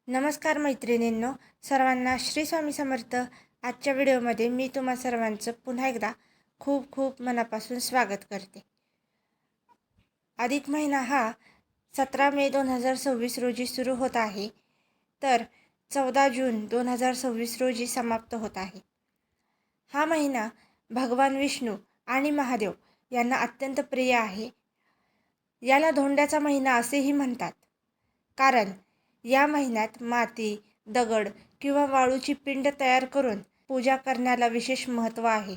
नमस्कार मैत्रिणींनो, सर्वांना श्री स्वामी समर्थ. आजच्या व्हिडिओमध्ये मी तुम्हा सर्वांचं पुन्हा एकदा खूप खूप मनापासून स्वागत करते. अधिक महिना हा 17 मे 2026 रोजी सुरू होत आहे, तर 14 जून 2026 रोजी समाप्त होत आहे. हा महिना भगवान विष्णू आणि महादेव यांना अत्यंत प्रिय आहे. याला धोंड्याचा महिना असेही म्हणतात, कारण या महिन्यात माती, दगड किंवा वाळूची पिंड तयार करून पूजा करण्याला विशेष महत्त्व आहे.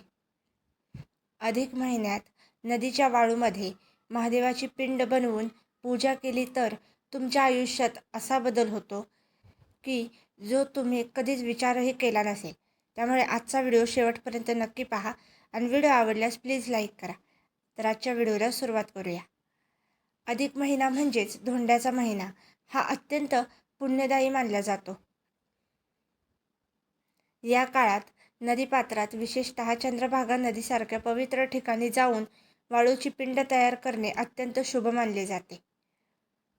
अधिक महिन्यात नदीच्या वाळूमध्ये महादेवाची पिंड बनवून पूजा केली तर तुमच्या आयुष्यात असा बदल होतो की जो तुम्ही कधीच विचारही केला नसेल. त्यामुळे आजचा व्हिडिओ शेवटपर्यंत नक्की पहा आणि व्हिडिओ आवडल्यास प्लीज लाईक करा. तर आजच्या व्हिडिओला सुरुवात करूया. अधिक महिना म्हणजेच धोंड्याचा महिना हा अत्यंत पुण्यदायी मानला जातो. या काळात नदीपात्रात, विशेषतः चंद्रभागा नदीसारख्या पवित्र ठिकाणी जाऊन वाळूची पिंड तयार करणे अत्यंत शुभ मानले जाते.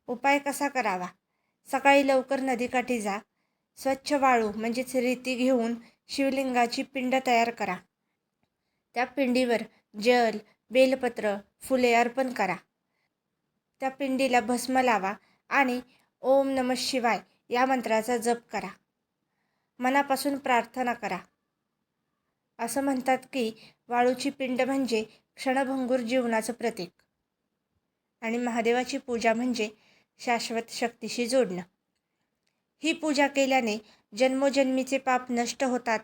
उपाय कसा करावा? सकाळी लवकर नदीकाठी जा. स्वच्छ वाळू म्हणजेच रेती घेऊन शिवलिंगाची पिंड तयार करा. त्या पिंडीवर जल, बेलपत्र, फुले अर्पण करा. त्या पिंडीला भस्म लावा आणि ओम नमः शिवाय या मंत्राचा जप करा. मनापासून प्रार्थना करा. असं म्हणतात की वाळूची पिंड म्हणजे क्षणभंगूर जीवनाचं प्रतीक आणि महादेवाची पूजा म्हणजे शाश्वत शक्तीशी जोडणं. ही पूजा केल्याने जन्मोजन्मीचे पाप नष्ट होतात,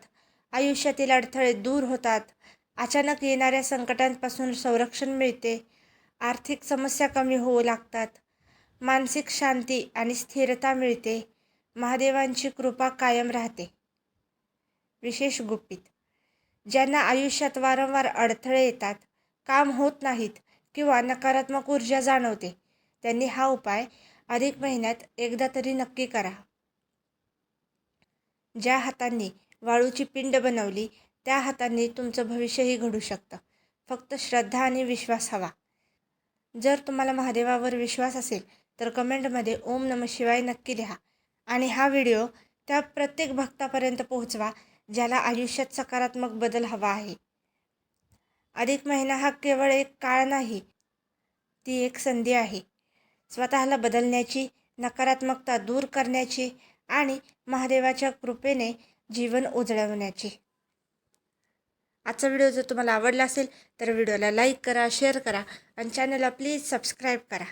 आयुष्यातील अडथळे दूर होतात, अचानक येणाऱ्या संकटांपासून संरक्षण मिळते, आर्थिक समस्या कमी होऊ लागतात, मानसिक शांती आणि स्थिरता मिळते, महादेवांची कृपा कायम राहते. विशेष गुपित: ज्यांना आयुष्यात वारंवार अडथळे येतात, काम होत नाहीत किंवा नकारात्मक ऊर्जा जाणवते, त्यांनी हा उपाय अधिक महिन्यात एकदा तरी नक्की करा. ज्या हातांनी वाळूची पिंड बनवली त्या हातांनी तुमचं भविष्यही घडू शकतं. फक्त श्रद्धा आणि विश्वास हवा. जर तुम्हाला महादेवावर विश्वास असेल तर कमेंटमध्ये ओम नमः शिवाय नक्की लिहा आणि हा व्हिडिओ त्या प्रत्येक भक्तापर्यंत पोहोचवा ज्याला आयुष्यात सकारात्मक बदल हवा आहे. अधिक महिना हा केवळ एक काळ नाही, ती एक संधी आहे. स्वतःला बदलण्याची, नकारात्मकता दूर करण्याची आणि महादेवाच्या कृपेने जीवन उजळवण्याची. आजचा व्हिडिओ जर तुम्हाला आवडला असेल तर व्हिडिओला लाईक करा, शेअर करा आणि चॅनलला प्लीज सबस्क्राईब करा.